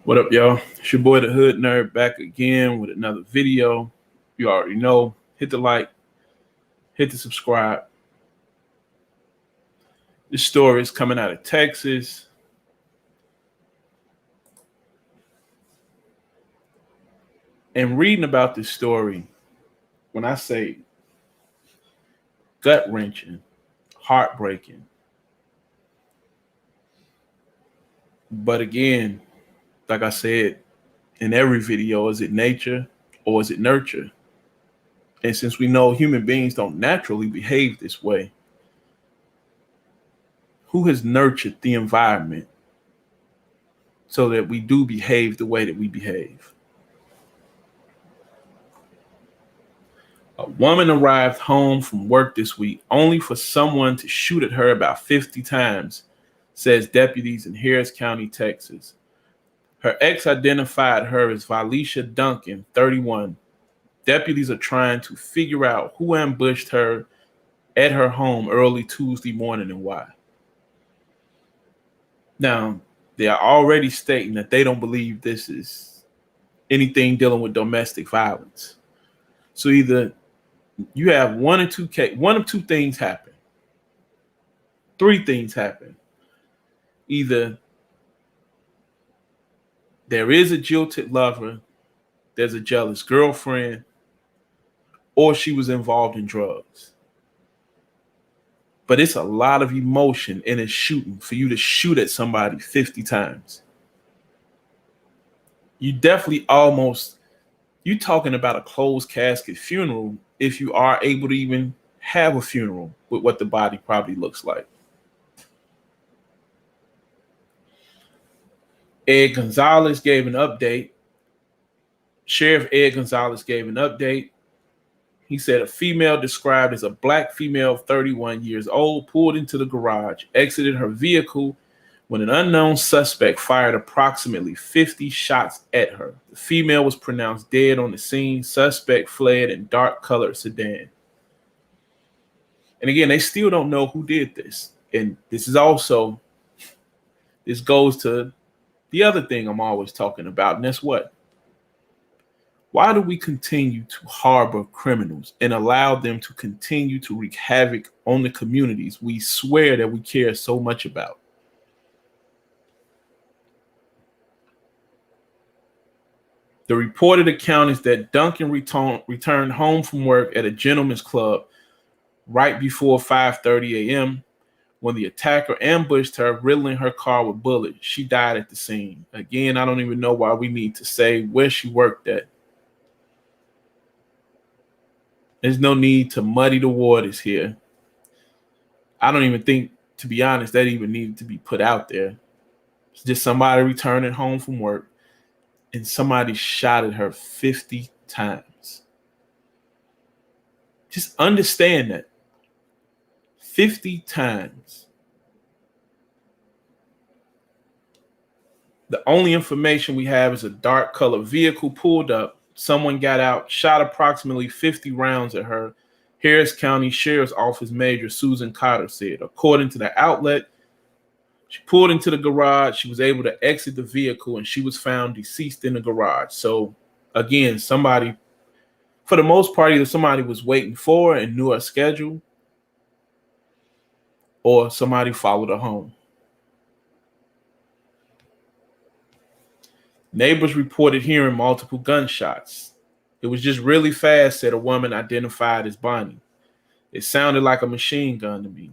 What up, y'all? It's your boy, the Hood Nerd, back again with another video. You already know. Hit the like, hit the subscribe. This story is coming out of Texas. And reading about this story, when I say gut wrenching, heartbreaking, but again, like I said in every video, is it nature or is it nurture? And since we know human beings don't naturally behave this way, who has nurtured the environment so that we do behave the way that we behave? A woman arrived home from work this week only for someone to shoot at her about 50 times, says deputies in Harris County, Texas. Her ex identified her as Valeesha Duncan, 31. Deputies are trying to figure out who ambushed her at her home early Tuesday morning and why. Now, they are already stating that they don't believe this is anything dealing with domestic violence. So either you have one of two things happen. Three things happen. Either there is a jilted lover, there's a jealous girlfriend, or she was involved in drugs. But it's a lot of emotion in a shooting for you to shoot at somebody 50 times. You definitely you talking about a closed casket funeral if you are able to even have a funeral with what the body probably looks like. Ed Gonzalez gave an update. Sheriff Ed Gonzalez gave an update. He said a female described as a black female of 31 years old pulled into the garage, exited her vehicle when an unknown suspect fired approximately 50 shots at her. The female was pronounced dead on the scene. Suspect fled in dark-colored sedan. And again, they still don't know who did this. And this goes to the other thing I'm always talking about, and that's what? Why do we continue to harbor criminals and allow them to continue to wreak havoc on the communities we swear that we care so much about? The reported account is that Duncan returned home from work at a gentleman's club right before 5:30 a.m. when the attacker ambushed her, riddling her car with bullets. She died at the scene. Again, I don't even know why we need to say where she worked at. There's no need to muddy the waters here. I don't even think, to be honest, that even needed to be put out there. It's just somebody returning home from work and somebody shot at her 50 times. Just understand that. 50 times. The only information we have is a dark colored vehicle pulled up. Someone got out, shot approximately 50 rounds at her. Harris County Sheriff's Office Major Susan Cotter said. According to the outlet, she pulled into the garage. She was able to exit the vehicle and she was found deceased in the garage. So again, somebody, for the most part, either somebody was waiting for her and knew her schedule, or somebody followed her home. Neighbors reported hearing multiple gunshots. It was just really fast, said a woman identified as Bonnie. It sounded like a machine gun to me.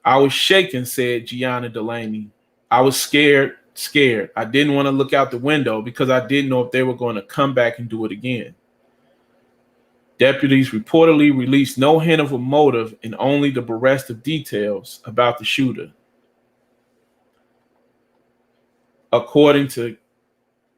I was shaking, said Gianna Delaney. I was scared. I didn't want to look out the window because I didn't know if they were going to come back and do it again. Deputies reportedly released no hint of a motive and only the bereft of details about the shooter. According to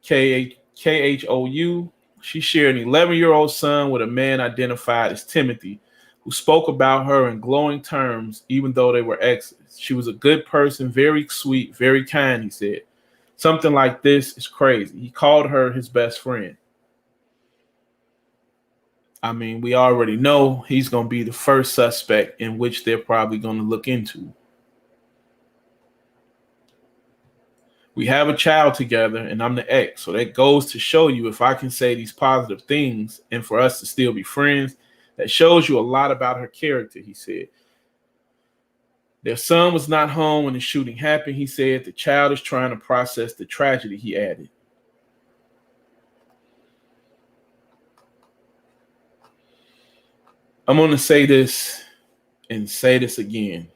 KHOU, she shared an 11-year-old son with a man identified as Timothy, who spoke about her in glowing terms, even though they were exes. She was a good person, very sweet, very kind, he said. Something like this is crazy. He called her his best friend. I mean, we already know he's going to be the first suspect in which they're probably going to look into. We have a child together, and I'm the ex. So that goes to show you, if I can say these positive things and for us to still be friends, that shows you a lot about her character, he said. Their son was not home when the shooting happened. He said the child is trying to process the tragedy, he added. I'm going to say this and say this again.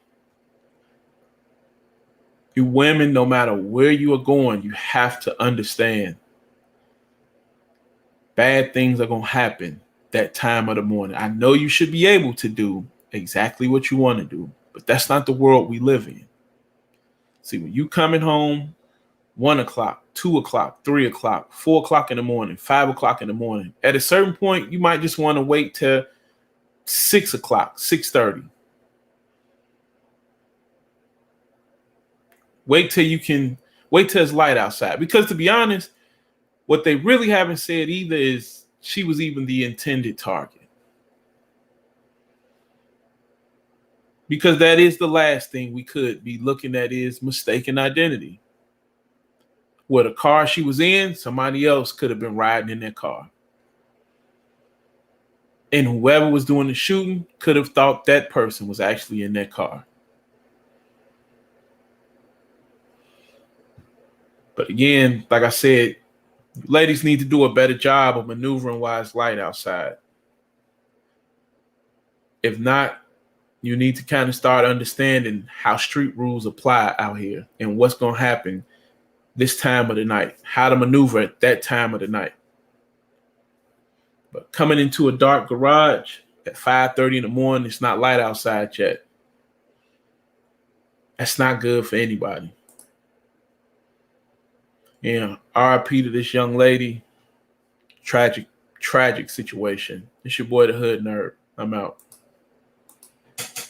You women, no matter where you are going, you have to understand bad things are going to happen that time of the morning. I know you should be able to do exactly what you want to do, but that's not the world we live in. See, when you coming home, 1 o'clock, 2 o'clock, 3 o'clock, 4 o'clock in the morning, 5 o'clock in the morning, at a certain point, you might just want to wait till 6 o'clock, 6:30. Wait till it's light outside. Because to be honest, what they really haven't said either is she was even the intended target. Because that is the last thing we could be looking at, is mistaken identity. Where the car she was in, somebody else could have been riding in that car. And whoever was doing the shooting could have thought that person was actually in that car. But again, like I said, ladies need to do a better job of maneuvering while it's light outside. If not, you need to kind of start understanding how street rules apply out here and what's going to happen this time of the night, how to maneuver at that time of the night. But coming into a dark garage at 5:30 in the morning, it's not light outside yet. That's not good for anybody. Yeah, RIP to this young lady. Tragic situation. It's your boy, the Hood Nerd. I'm out.